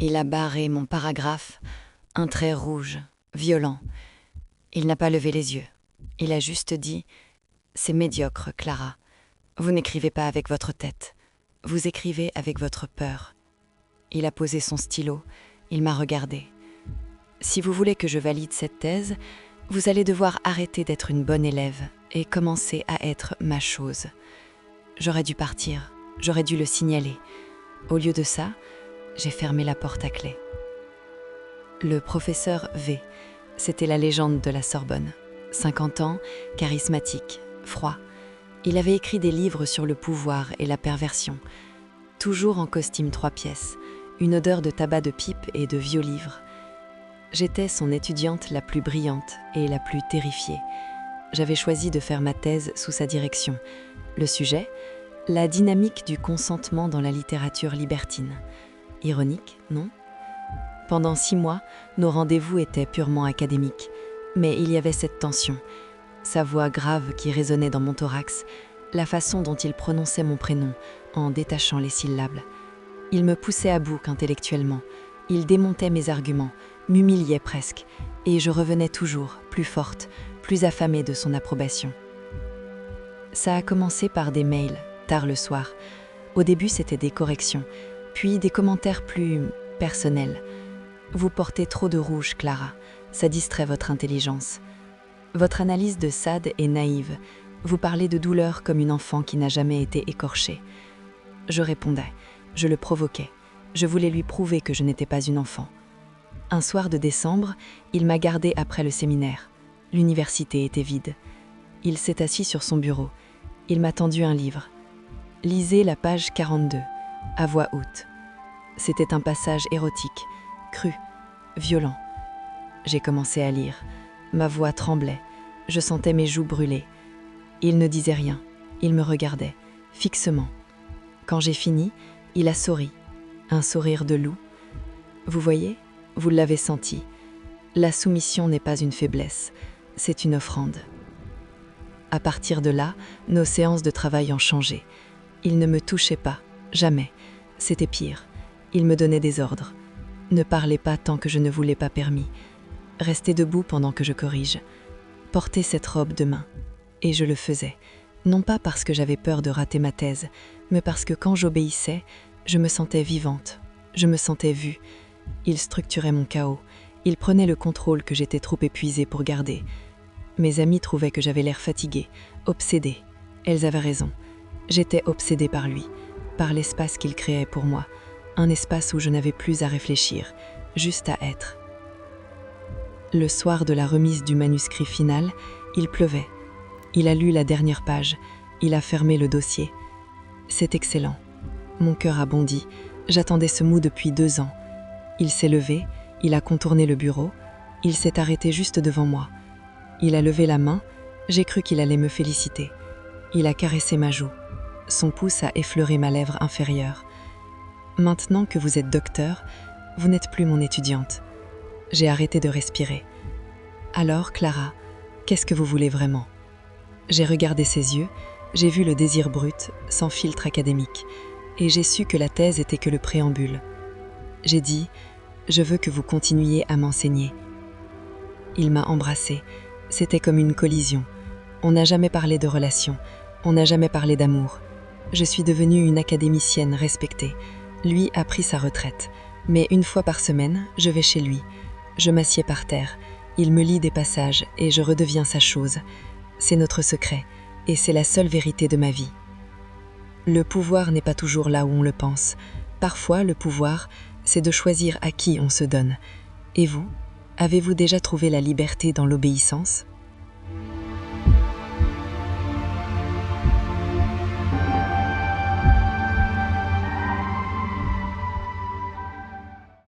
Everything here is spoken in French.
Il a barré mon paragraphe, un trait rouge, violent. Il n'a pas levé les yeux. Il a juste dit « C'est médiocre, Clara. Vous n'écrivez pas avec votre tête. Vous écrivez avec votre peur. » Il a posé son stylo. Il m'a regardé. « Si vous voulez que je valide cette thèse, vous allez devoir arrêter d'être une bonne élève et commencer à être ma chose. » J'aurais dû partir. J'aurais dû le signaler. Au lieu de ça, j'ai fermé la porte à clé. Le professeur V, c'était la légende de la Sorbonne. 50 ans, charismatique, froid. Il avait écrit des livres sur le pouvoir et la perversion. Toujours en costume 3 pièces, une odeur de tabac de pipe et de vieux livres. J'étais son étudiante la plus brillante et la plus terrifiée. J'avais choisi de faire ma thèse sous sa direction. Le sujet ? La dynamique du consentement dans la littérature libertine. Ironique, non ? Pendant 6 mois, nos rendez-vous étaient purement académiques. Mais il y avait cette tension. Sa voix grave qui résonnait dans mon thorax, la façon dont il prononçait mon prénom en détachant les syllabes. Il me poussait à bout intellectuellement. Il démontait mes arguments, m'humiliait presque. Et je revenais toujours, plus forte, plus affamée de son approbation. Ça a commencé par des mails, tard le soir. Au début, c'était des corrections, puis des commentaires plus personnels. Vous portez trop de rouge, Clara. Ça distrait votre intelligence. Votre analyse de Sade est naïve. Vous parlez de douleur comme une enfant qui n'a jamais été écorchée. Je répondais, je le provoquais. Je voulais lui prouver que je n'étais pas une enfant. Un soir de décembre, il m'a gardée après le séminaire. L'université était vide. Il s'est assis sur son bureau. Il m'a tendu un livre. Lisez la page 42, à voix haute. C'était un passage érotique, cru, violent. J'ai commencé à lire. Ma voix tremblait. Je sentais mes joues brûler. Il ne disait rien. Il me regardait, fixement. Quand j'ai fini, il a souri. Un sourire de loup. Vous voyez, vous l'avez senti. La soumission n'est pas une faiblesse, c'est une offrande. À partir de là, nos séances de travail ont changé. Il ne me touchait pas, jamais. C'était pire. Il me donnait des ordres. Ne parlez pas tant que je ne vous l'ai pas permis. Restez debout pendant que je corrige. Portez cette robe demain. Et je le faisais. Non pas parce que j'avais peur de rater ma thèse, mais parce que quand j'obéissais, je me sentais vivante. Je me sentais vue. Il structurait mon chaos. Il prenait le contrôle que j'étais trop épuisée pour garder. Mes amies trouvaient que j'avais l'air fatiguée, obsédée. Elles avaient raison. J'étais obsédée par lui, par l'espace qu'il créait pour moi. Un espace où je n'avais plus à réfléchir, juste à être. Le soir de la remise du manuscrit final, il pleuvait. Il a lu la dernière page, il a fermé le dossier. C'est excellent. Mon cœur a bondi. J'attendais ce mot depuis 2 ans. Il s'est levé, il a contourné le bureau, il s'est arrêté juste devant moi. Il a levé la main, j'ai cru qu'il allait me féliciter. Il a caressé ma joue. Son pouce a effleuré ma lèvre inférieure. Maintenant que vous êtes docteur, vous n'êtes plus mon étudiante. J'ai arrêté de respirer. Alors, Clara, qu'est-ce que vous voulez vraiment ? J'ai regardé ses yeux, j'ai vu le désir brut, sans filtre académique, et j'ai su que la thèse était que le préambule. J'ai dit, je veux que vous continuiez à m'enseigner. Il m'a embrassée. C'était comme une collision. On n'a jamais parlé de relations, on n'a jamais parlé d'amour. Je suis devenue une académicienne respectée. Lui a pris sa retraite. Mais 1 fois par semaine, je vais chez lui. Je m'assieds par terre. Il me lit des passages et je redeviens sa chose. C'est notre secret et c'est la seule vérité de ma vie. Le pouvoir n'est pas toujours là où on le pense. Parfois, le pouvoir, c'est de choisir à qui on se donne. Et vous, avez-vous déjà trouvé la liberté dans l'obéissance ?